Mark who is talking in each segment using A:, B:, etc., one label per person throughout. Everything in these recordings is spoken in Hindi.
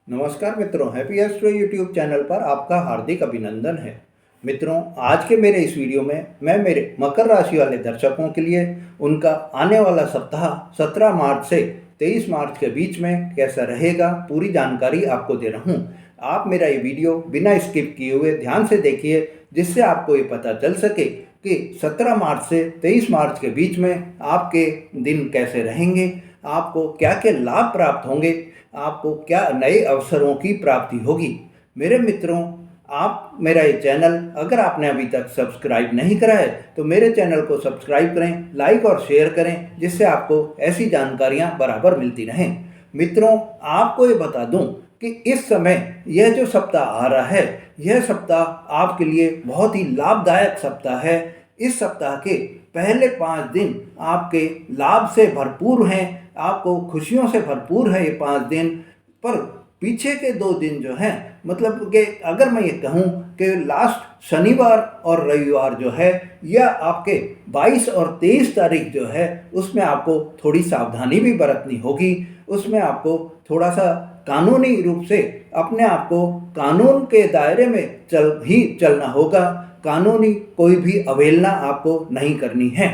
A: नमस्कार मित्रों, हैप्पी एस्ट्रो यूट्यूब चैनल पर आपका हार्दिक अभिनंदन है। मित्रों, आज के मेरे इस वीडियो में मैं मेरे मकर राशि वाले दर्शकों के लिए उनका आने वाला सप्ताह 17 मार्च से 23 मार्च के बीच में कैसा रहेगा पूरी जानकारी आपको दे रहा हूँ। आप मेरा ये वीडियो बिना स्किप किए हुए ध्यान से देखिए, जिससे आपको ये पता चल सके कि 17 मार्च से 23 मार्च के बीच में आपके दिन कैसे रहेंगे, आपको क्या क्या लाभ प्राप्त होंगे, आपको क्या नए अवसरों की प्राप्ति होगी। मेरे मित्रों, आप मेरा ये चैनल अगर आपने अभी तक सब्सक्राइब नहीं करा है तो मेरे चैनल को सब्सक्राइब करें, लाइक और शेयर करें, जिससे आपको ऐसी जानकारियां बराबर मिलती रहें। मित्रों, आपको ये बता दूं कि इस समय यह जो सप्ताह आ रहा है, यह सप्ताह आपके लिए बहुत ही लाभदायक सप्ताह है। इस सप्ताह के पहले 5 दिन आपके लाभ से भरपूर हैं, आपको खुशियों से भरपूर है ये 5 दिन। पर पीछे के 2 दिन जो हैं, मतलब कि अगर मैं ये कहूँ कि लास्ट शनिवार और रविवार जो है, यह आपके 22 और 23 तारीख जो है, उसमें आपको थोड़ी सावधानी भी बरतनी होगी। उसमें आपको थोड़ा सा कानूनी रूप से अपने आप को कानून के दायरे में चलना होगा। कानूनी कोई भी अवहेलना आपको नहीं करनी है,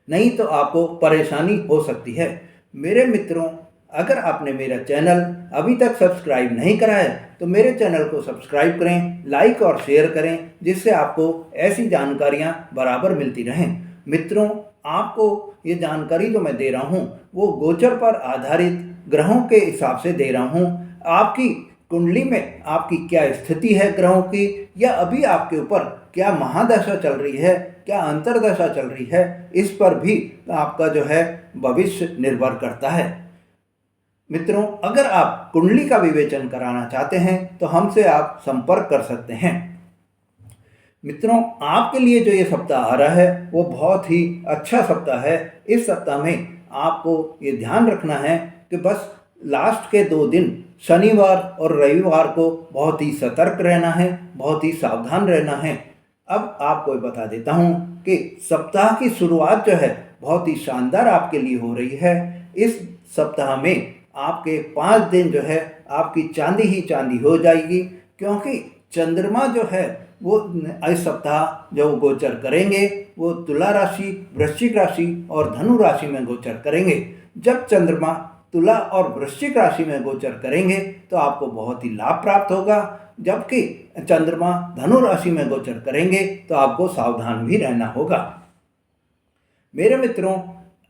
A: नहीं तो आपको परेशानी हो सकती है। मेरे मित्रों, अगर आपने मेरा चैनल अभी तक सब्सक्राइब नहीं करा है तो मेरे चैनल को सब्सक्राइब करें, लाइक और शेयर करें, जिससे आपको ऐसी जानकारियां बराबर मिलती रहें। मित्रों, आपको ये जानकारी जो मैं दे रहा हूँ वो गोचर पर आधारित ग्रहों के हिसाब से दे रहा हूँ। आपकी कुंडली में आपकी क्या स्थिति है ग्रहों की, या अभी आपके ऊपर क्या महादशा चल रही है, क्या अंतरदशा चल रही है, इस पर भी आपका जो है भविष्य निर्भर करता है। मित्रों, अगर आप कुंडली का विवेचन कराना चाहते हैं तो हमसे आप संपर्क कर सकते हैं। मित्रों, आपके लिए जो ये सप्ताह आ रहा है वो बहुत ही अच्छा सप्ताह है। इस सप्ताह में आपको ये ध्यान रखना है कि बस लास्ट के 2 दिन शनिवार और रविवार को बहुत ही सतर्क रहना है, बहुत ही सावधान रहना है। अब आपको बता देता हूँ कि सप्ताह की शुरुआत जो है बहुत ही शानदार आपके लिए हो रही है। इस सप्ताह में आपके 5 दिन जो है आपकी चांदी ही चांदी हो जाएगी, क्योंकि चंद्रमा जो है वो इस सप्ताह जो गोचर करेंगे वो तुला राशि, वृश्चिक राशि और धनु राशि में गोचर करेंगे। जब चंद्रमा तुला और वृश्चिक राशि में गोचर करेंगे तो आपको बहुत ही लाभ प्राप्त होगा, जबकि चंद्रमा धनु राशि में गोचर करेंगे तो आपको सावधान भी रहना होगा। मेरे मित्रों,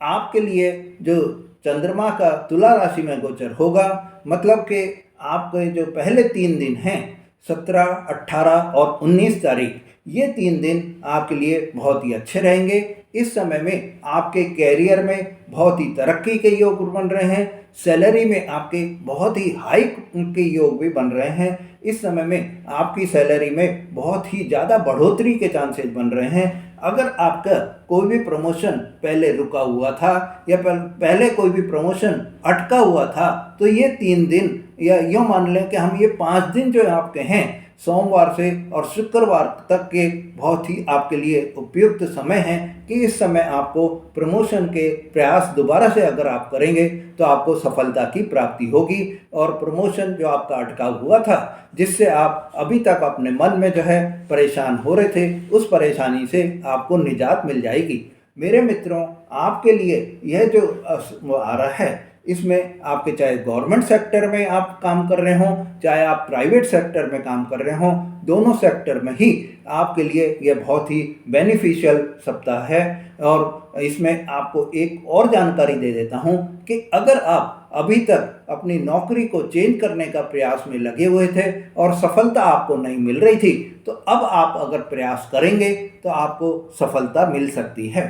A: आपके लिए जो चंद्रमा का तुला राशि में गोचर होगा, मतलब कि आपके जो पहले 3 दिन हैं 17, 18 और 19 तारीख, ये 3 दिन आपके लिए बहुत ही अच्छे रहेंगे। इस समय में आपके कैरियर में बहुत ही तरक्की के योग बन रहे हैं, सैलरी में आपके बहुत ही हाई के योग भी बन रहे हैं। इस समय में आपकी सैलरी में बहुत ही ज़्यादा बढ़ोतरी के चांसेस बन रहे हैं। अगर आपका कोई भी प्रमोशन पहले रुका हुआ था या पहले कोई भी प्रमोशन अटका हुआ था, तो ये 3 दिन या यूँ मान लें कि हम ये 5 दिन जो आपके हैं, सोमवार से और शुक्रवार तक के, बहुत ही आपके लिए उपयुक्त समय है कि इस समय आपको प्रमोशन के प्रयास दोबारा से अगर आप करेंगे तो आपको सफलता की प्राप्ति होगी, और प्रमोशन जो आपका अटका हुआ था, जिससे आप अभी तक अपने मन में जो है परेशान हो रहे थे, उस परेशानी से आपको निजात मिल जाएगी। मेरे मित्रों, आपके लिए यह जो आ रहा है, इसमें आपके चाहे गवर्नमेंट सेक्टर में आप काम कर रहे हों, चाहे आप प्राइवेट सेक्टर में काम कर रहे हों, दोनों सेक्टर में ही आपके लिए यह बहुत ही बेनिफिशियल सप्ताह है। और इसमें आपको एक और जानकारी दे देता हूं कि अगर आप अभी तक अपनी नौकरी को चेंज करने का प्रयास में लगे हुए थे और सफलता आपको नहीं मिल रही थी, तो अब आप अगर प्रयास करेंगे तो आपको सफलता मिल सकती है।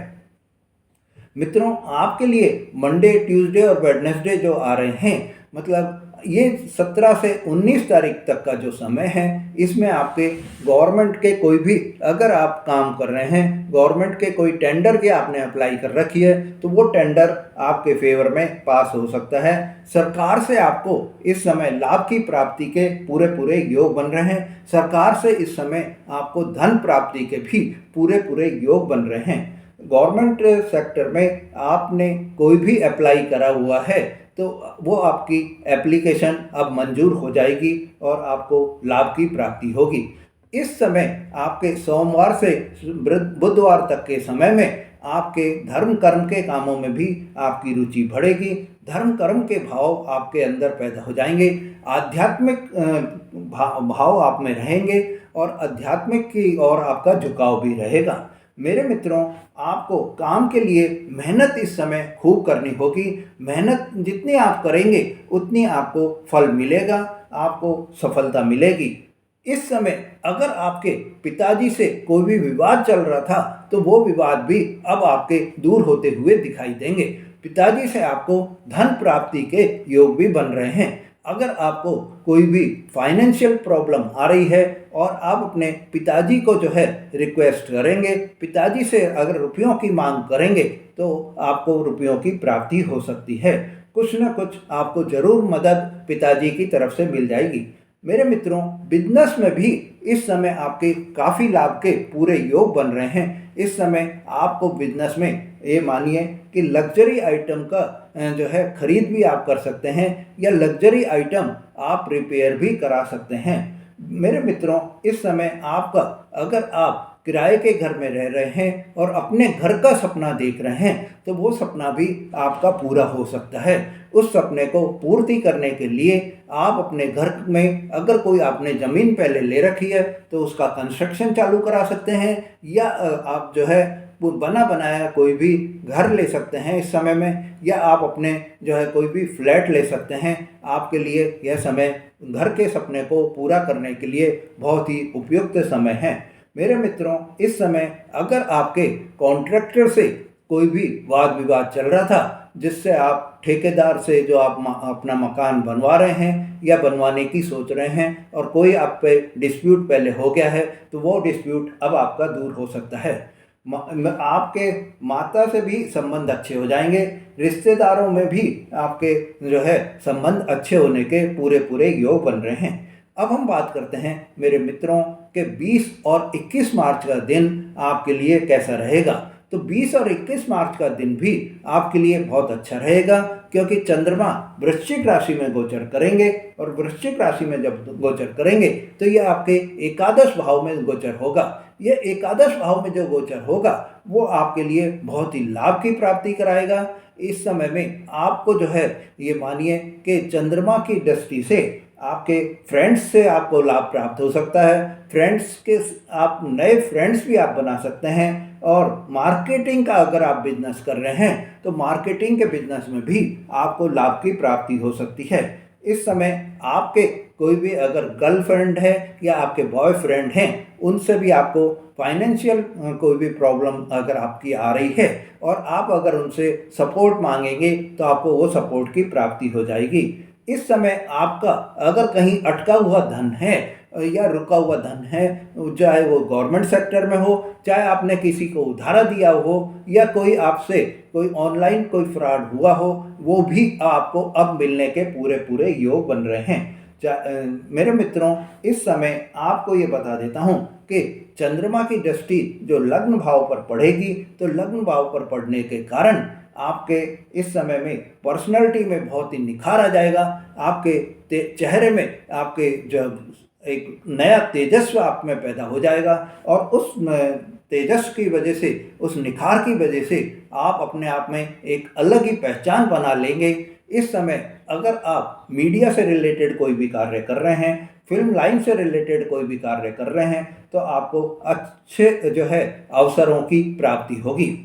A: मित्रों, आपके लिए मंडे, ट्यूसडे और वेडनेसडे जो आ रहे हैं, मतलब ये 17 से 19 तारीख तक का जो समय है, इसमें आपके गवर्नमेंट के कोई भी अगर आप काम कर रहे हैं, गवर्नमेंट के कोई टेंडर के आपने अप्लाई कर रखी है, तो वो टेंडर आपके फेवर में पास हो सकता है। सरकार से आपको इस समय लाभ की प्राप्ति के पूरे पूरे योग बन रहे हैं। सरकार से इस समय आपको धन प्राप्ति के भी पूरे पूरे योग बन रहे हैं। गवर्नमेंट सेक्टर में आपने कोई भी अप्लाई करा हुआ है तो वो आपकी एप्लीकेशन अब मंजूर हो जाएगी और आपको लाभ की प्राप्ति होगी। इस समय आपके सोमवार से बुधवार तक के समय में आपके धर्म कर्म के कामों में भी आपकी रुचि बढ़ेगी। धर्म कर्म के भाव आपके अंदर पैदा हो जाएंगे। आध्यात्मिक भाव आप में रहेंगे और आध्यात्मिक की ओर आपका झुकाव भी रहेगा। मेरे मित्रों, आपको काम के लिए मेहनत इस समय खूब करनी होगी। मेहनत जितनी आप करेंगे उतनी आपको फल मिलेगा, आपको सफलता मिलेगी। इस समय अगर आपके पिताजी से कोई भी विवाद चल रहा था तो वो विवाद भी अब आपके दूर होते हुए दिखाई देंगे। पिताजी से आपको धन प्राप्ति के योग भी बन रहे हैं। अगर आपको कोई भी फाइनेंशियल प्रॉब्लम आ रही है और आप अपने पिताजी को जो है रिक्वेस्ट करेंगे, पिताजी से अगर रुपयों की मांग करेंगे तो आपको रुपयों की प्राप्ति हो सकती है। कुछ न कुछ आपको जरूर मदद पिताजी की तरफ से मिल जाएगी। मेरे मित्रों, बिजनेस में भी इस समय आपके काफ़ी लाभ के पूरे योग बन रहे हैं। इस समय आपको बिजनेस में ये मानिए कि लग्जरी आइटम का जो है खरीद भी आप कर सकते हैं या लग्जरी आइटम आप रिपेयर भी करा सकते हैं। मेरे मित्रों, इस समय आपका अगर आप किराए के घर में रह रहे हैं और अपने घर का सपना देख रहे हैं तो वो सपना भी आपका पूरा हो सकता है। उस सपने को पूर्ति करने के लिए आप अपने घर में अगर कोई आपने ज़मीन पहले ले रखी है तो उसका कंस्ट्रक्शन चालू करा सकते हैं या आप जो है वो बना बनाया कोई भी घर ले सकते हैं इस समय में, या आप अपने जो है कोई भी फ्लैट ले सकते हैं। आपके लिए यह समय घर के सपने को पूरा करने के लिए बहुत ही उपयुक्त समय है। मेरे मित्रों, इस समय अगर आपके कॉन्ट्रैक्टर से कोई भी वाद विवाद चल रहा था जिससे आप ठेकेदार से जो आप अपना मकान बनवा रहे हैं या बनवाने की सोच रहे हैं और कोई आप पे डिस्प्यूट पहले हो गया है तो वो डिस्प्यूट अब आपका दूर हो सकता है। आपके माता से भी संबंध अच्छे हो जाएंगे। रिश्तेदारों में भी आपके जो है संबंध अच्छे होने के पूरे पूरे योग बन रहे हैं। अब हम बात करते हैं मेरे मित्रों के 20 और 21 मार्च का दिन आपके लिए कैसा रहेगा। तो 20 और 21 मार्च का दिन भी आपके लिए बहुत अच्छा रहेगा क्योंकि चंद्रमा वृश्चिक राशि में गोचर करेंगे और वृश्चिक राशि में जब गोचर करेंगे तो ये आपके एकादश भाव में गोचर होगा। ये एकादश भाव में जो गोचर होगा वो आपके लिए बहुत ही लाभ की प्राप्ति कराएगा। इस समय में आपको जो है ये मानिए कि चंद्रमा की दृष्टि से आपके फ्रेंड्स से आपको लाभ प्राप्त हो सकता है। फ्रेंड्स के आप नए फ्रेंड्स भी आप बना सकते हैं। और मार्केटिंग का अगर आप बिजनेस कर रहे हैं तो मार्केटिंग के बिजनेस में भी आपको लाभ की प्राप्ति हो सकती है। इस समय आपके कोई भी अगर गर्लफ्रेंड है या आपके बॉयफ्रेंड हैं उनसे भी आपको फाइनेंशियल कोई भी प्रॉब्लम अगर आपकी आ रही है और आप अगर उनसे सपोर्ट मांगेंगे तो आपको वो सपोर्ट की प्राप्ति हो जाएगी। इस समय आपका अगर कहीं अटका हुआ धन है या रुका हुआ धन है, चाहे वो गवर्नमेंट सेक्टर में हो, चाहे आपने किसी को उधारा दिया हो या कोई आपसे कोई ऑनलाइन कोई फ्रॉड हुआ हो, वो भी आपको अब मिलने के पूरे पूरे योग बन रहे हैं। मेरे मित्रों, इस समय आपको ये बता देता हूँ कि चंद्रमा की दृष्टि जो लग्न भाव पर पड़ेगी तो लग्न भाव पर पड़ने के कारण आपके इस समय में पर्सनालिटी में बहुत ही निखार आ जाएगा। आपके चेहरे में आपके जो एक नया तेजस्व आप में पैदा हो जाएगा और उस तेजस की वजह से, उस निखार की वजह से आप अपने आप में एक अलग ही पहचान बना लेंगे। इस समय अगर आप मीडिया से रिलेटेड कोई भी कार्य कर रहे हैं, फिल्म लाइन से रिलेटेड कोई भी कार्य कर रहे हैं तो आपको अच्छे जो है अवसरों की प्राप्ति होगी।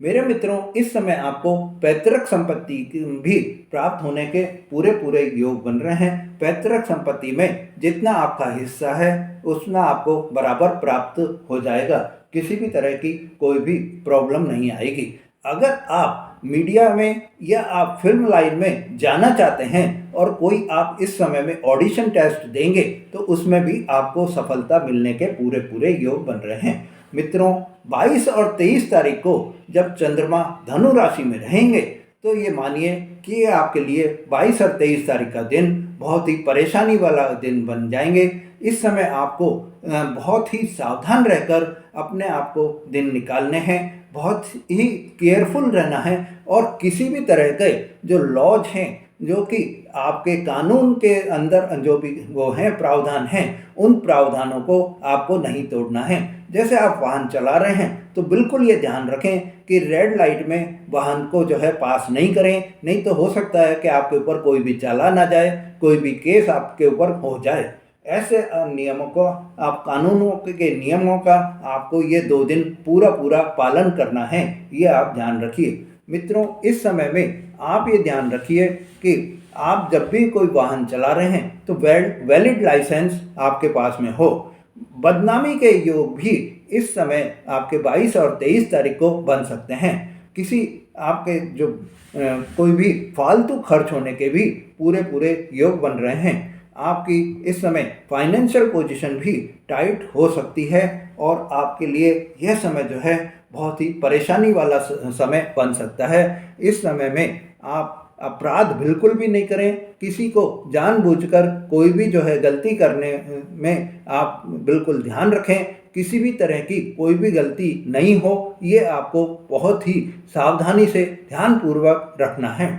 A: मेरे मित्रों, इस समय आपको पैतृक संपत्ति भी प्राप्त होने के पूरे पूरे योग बन रहे हैं। पैतृक संपत्ति में जितना आपका हिस्सा है उतना आपको बराबर प्राप्त हो जाएगा। किसी भी तरह की कोई भी प्रॉब्लम नहीं आएगी। अगर आप मीडिया में या आप फिल्म लाइन में जाना चाहते हैं और कोई आप इस समय में ऑडिशन टेस्ट देंगे तो उसमें भी आपको सफलता मिलने के पूरे पूरे योग बन रहे हैं। मित्रों, 22 और 23 तारीख को जब चंद्रमा धनु राशि में रहेंगे तो ये मानिए कि ये आपके लिए 22 और 23 तारीख का दिन बहुत ही परेशानी वाला दिन बन जाएंगे। इस समय आपको बहुत ही सावधान रहकर अपने आप को दिन निकालने हैं, बहुत ही केयरफुल रहना है और किसी भी तरह के जो लॉज हैं, जो कि आपके कानून के अंदर जो भी वो हैं प्रावधान हैं, उन प्रावधानों को आपको नहीं तोड़ना है। जैसे आप वाहन चला रहे हैं तो बिल्कुल ये ध्यान रखें कि रेड लाइट में वाहन को जो है पास नहीं करें, नहीं तो हो सकता है कि आपके ऊपर कोई भी चालान आ जाए, कोई भी केस आपके ऊपर हो जाए। ऐसे नियमों को आप कानूनों के नियमों का आपको ये 2 दिन पूरा पूरा पालन करना है, ये आप ध्यान रखिए। मित्रों, इस समय में आप ये ध्यान रखिए कि आप जब भी कोई वाहन चला रहे हैं तो वैलिड लाइसेंस आपके पास में हो। बदनामी के योग भी इस समय आपके 22 और 23 तारीख को बन सकते हैं। किसी आपके जो कोई भी फालतू खर्च होने के भी पूरे पूरे योग बन रहे हैं। आपकी इस समय फाइनेंशियल पोजीशन भी टाइट हो सकती है और आपके लिए यह समय जो है बहुत ही परेशानी वाला समय बन सकता है। इस समय में आप अपराध बिल्कुल भी नहीं करें, किसी को जानबूझकर कोई भी जो है गलती करने में आप बिल्कुल ध्यान रखें, किसी भी तरह की कोई भी गलती नहीं हो, ये आपको बहुत ही सावधानी से ध्यानपूर्वक रखना है।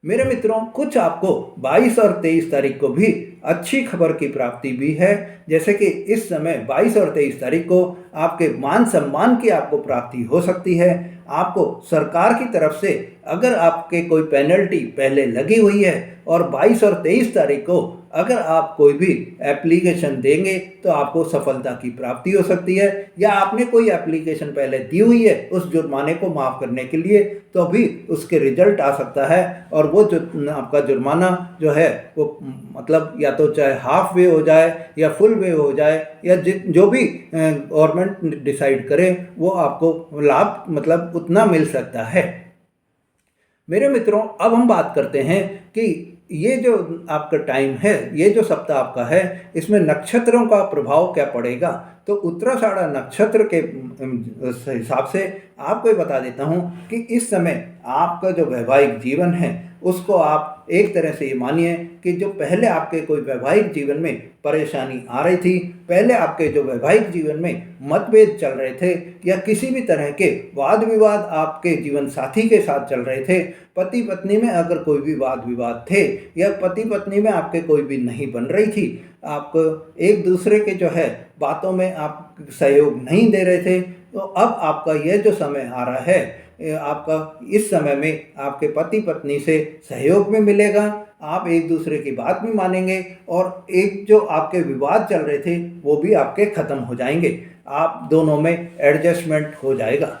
A: मेरे मित्रों, कुछ आपको 22 और 23 तारीख को भी अच्छी खबर की प्राप्ति भी है। जैसे कि इस समय 22 और 23 तारीख को आपके मान सम्मान की आपको प्राप्ति हो सकती है। आपको सरकार की तरफ से अगर आपके कोई पेनल्टी पहले लगी हुई है और 22 और 23 तारीख को अगर आप कोई भी एप्लीकेशन देंगे तो आपको सफलता की प्राप्ति हो सकती है, या आपने कोई एप्लीकेशन पहले दी हुई है उस जुर्माने को माफ़ करने के लिए तो भी उसके रिजल्ट आ सकता है और वो जो आपका जुर्माना जो है वो मतलब या तो चाहे हाफ वे हो जाए या फुल वे हो जाए या जो भी गवर्नमेंट डिसाइड करे वो आपको लाभ मतलब उतना मिल सकता है। मेरे मित्रों, अब हम बात करते हैं कि ये जो आपका टाइम है, ये जो सप्ताह आपका है, इसमें नक्षत्रों का प्रभाव क्या पड़ेगा। तो उत्तराषाढ़ा नक्षत्र के हिसाब से आपको ये बता देता हूँ कि इस समय आपका जो वैवाहिक जीवन है उसको आप एक तरह से ये मानिए कि जो पहले आपके कोई वैवाहिक जीवन में परेशानी आ रही थी, पहले आपके जो वैवाहिक जीवन में मतभेद चल रहे थे या किसी भी तरह के वाद विवाद आपके जीवन साथी के साथ चल रहे थे, पति पत्नी में अगर कोई भी वाद विवाद थे या पति पत्नी में आपके कोई भी नहीं बन रही थी, आप एक दूसरे के जो है बातों में आप सहयोग नहीं दे रहे थे, तो अब आपका यह जो समय आ रहा है आपका इस समय में आपके पति पत्नी से सहयोग में मिलेगा। आप एक दूसरे की बात भी मानेंगे और एक जो आपके विवाद चल रहे थे वो भी आपके ख़त्म हो जाएंगे, आप दोनों में एडजस्टमेंट हो जाएगा।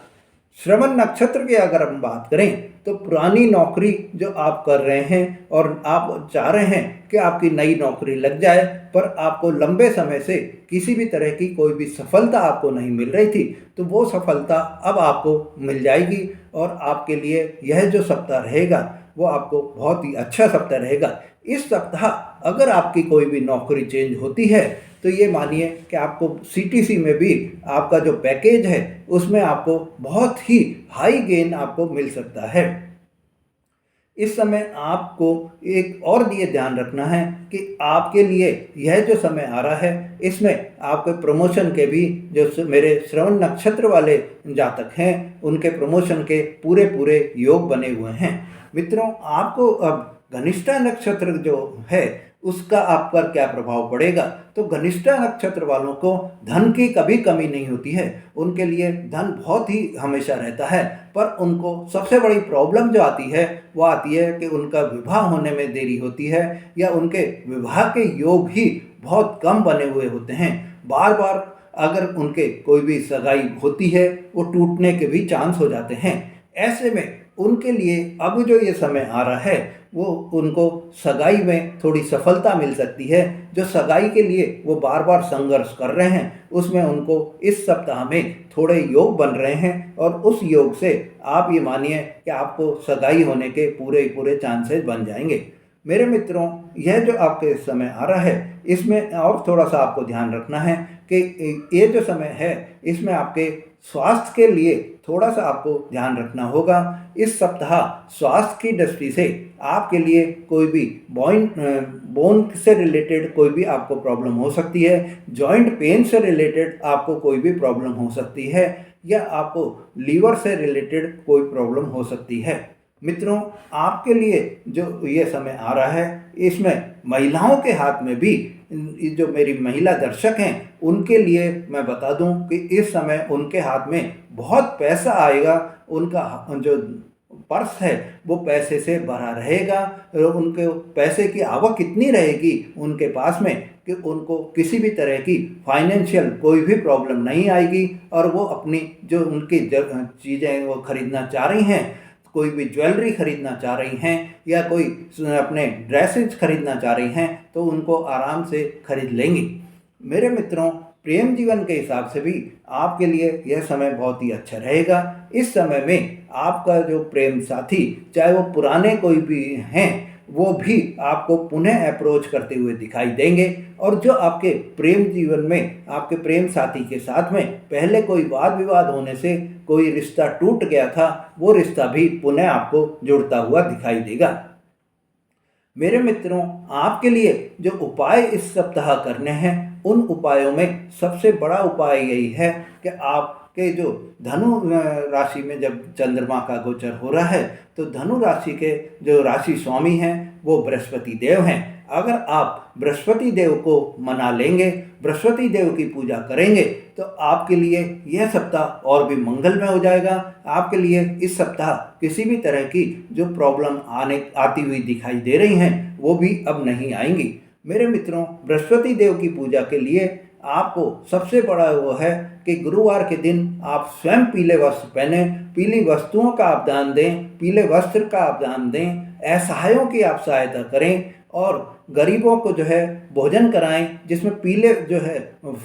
A: श्रवण नक्षत्र की अगर हम बात करें तो पुरानी नौकरी जो आप कर रहे हैं और आप चाह रहे हैं कि आपकी नई नौकरी लग जाए, पर आपको लंबे समय से किसी भी तरह की कोई भी सफलता आपको नहीं मिल रही थी, तो वो सफलता अब आपको मिल जाएगी और आपके लिए यह जो सप्ताह रहेगा वो आपको बहुत ही अच्छा सप्ताह रहेगा। इस सप्ताह अगर आपकी कोई भी नौकरी चेंज होती है तो ये मानिए कि आपको सीटीसी में भी आपका जो पैकेज है उसमें आपको बहुत ही हाई गेन आपको मिल सकता है। इस समय आपको एक और ये ध्यान रखना है कि आपके लिए यह जो समय आ रहा है इसमें आपके प्रमोशन के भी जो मेरे श्रवण नक्षत्र वाले जातक हैं उनके प्रमोशन के पूरे पूरे योग बने हुए हैं। मित्रों, आपको अब घनिष्ठा नक्षत्र जो है उसका आप पर क्या प्रभाव पड़ेगा। तो घनिष्ठा नक्षत्र वालों को धन की कभी कमी नहीं होती है, उनके लिए धन बहुत ही हमेशा रहता है, पर उनको सबसे बड़ी प्रॉब्लम जो आती है वो आती है कि उनका विवाह होने में देरी होती है या उनके विवाह के योग ही बहुत कम बने हुए होते हैं। बार बार अगर उनके कोई भी सगाई होती है वो टूटने के भी चांस हो जाते हैं। ऐसे में उनके लिए अब जो ये समय आ रहा है वो उनको सगाई में थोड़ी सफलता मिल सकती है। जो सगाई के लिए वो बार बार संघर्ष कर रहे हैं उसमें उनको इस सप्ताह में थोड़े योग बन रहे हैं और उस योग से आप ये मानिए कि आपको सगाई होने के पूरे पूरे चांसेस बन जाएंगे। मेरे मित्रों, यह जो आपके समय आ रहा है इसमें और थोड़ा सा आपको ध्यान रखना है कि ये जो समय है इसमें आपके स्वास्थ्य के लिए थोड़ा सा आपको ध्यान रखना होगा। इस सप्ताह स्वास्थ्य की दृष्टि से आपके लिए कोई भी बोन से रिलेटेड कोई भी आपको प्रॉब्लम हो सकती है, जॉइंट पेन से रिलेटेड आपको कोई भी प्रॉब्लम हो सकती है, या आपको लीवर से रिलेटेड कोई प्रॉब्लम हो सकती है। मित्रों, आपके लिए जो ये समय आ रहा है, इसमें महिलाओं के हाथ में भी, जो मेरी महिला दर्शक हैं उनके लिए मैं बता दूं कि इस समय उनके हाथ में बहुत पैसा आएगा। उनका जो पर्स है वो पैसे से भरा रहेगा। उनके पैसे की आवक इतनी रहेगी उनके पास में कि उनको किसी भी तरह की फाइनेंशियल कोई भी प्रॉब्लम नहीं आएगी, और वो अपनी जो उनकी चीज़ें वो खरीदना चाह रही हैं, कोई भी ज्वेलरी खरीदना चाह रही हैं या कोई अपने ड्रेसेस खरीदना चाह रही हैं, तो उनको आराम से खरीद लेंगी। मेरे मित्रों, प्रेम जीवन के हिसाब से भी आपके लिए यह समय बहुत ही अच्छा रहेगा। इस समय में आपका जो प्रेम साथी, चाहे वो पुराने कोई भी हैं, वो भी आपको पुनः अप्रोच करते हुए दिखाई देंगे, और जो आपके प्रेम जीवन में आपके प्रेम साथी के साथ में पहले कोई वाद विवाद होने से कोई रिश्ता टूट गया था, वो रिश्ता भी पुनः आपको जुड़ता हुआ दिखाई देगा। मेरे मित्रों, आपके लिए जो उपाय इस सप्ताह करने हैं, उन उपायों में सबसे बड़ा उपाय यही है कि आपके जो धनु राशि में जब चंद्रमा का गोचर हो रहा है, तो धनु राशि के जो राशि स्वामी हैं वो बृहस्पति देव हैं। अगर आप बृहस्पति देव को मना लेंगे, बृहस्पति देव की पूजा करेंगे, तो आपके लिए यह सप्ताह और भी मंगलमय हो जाएगा। आपके लिए इस सप्ताह किसी भी तरह की जो प्रॉब्लम आती हुई दिखाई दे रही हैं, वो भी अब नहीं आएंगी। मेरे मित्रों, बृहस्पति देव की पूजा के लिए आपको सबसे बड़ा वो है कि गुरुवार के दिन आप स्वयं पीले वस्त्र पहने, पीली वस्तुओं का आप दान दें, पीले वस्त्र का आप दान दें, असहायों की आप सहायता करें, और गरीबों को जो है भोजन कराएं जिसमें पीले जो है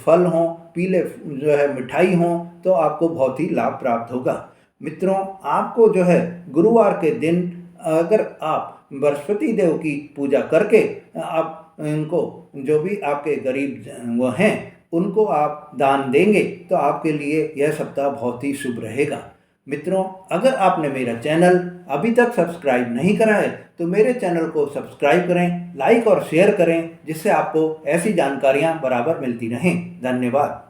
A: फल हों, पीले जो है मिठाई हों, तो आपको बहुत ही लाभ प्राप्त होगा। मित्रों, आपको जो है गुरुवार के दिन अगर आप बृहस्पति देव की पूजा करके आप इनको जो भी आपके गरीब वो हैं उनको आप दान देंगे, तो आपके लिए यह सप्ताह बहुत ही शुभ रहेगा। मित्रों, अगर आपने मेरा चैनल अभी तक सब्सक्राइब नहीं करा है, तो मेरे चैनल को सब्सक्राइब करें, लाइक और शेयर करें, जिससे आपको ऐसी जानकारियां बराबर मिलती रहें। धन्यवाद।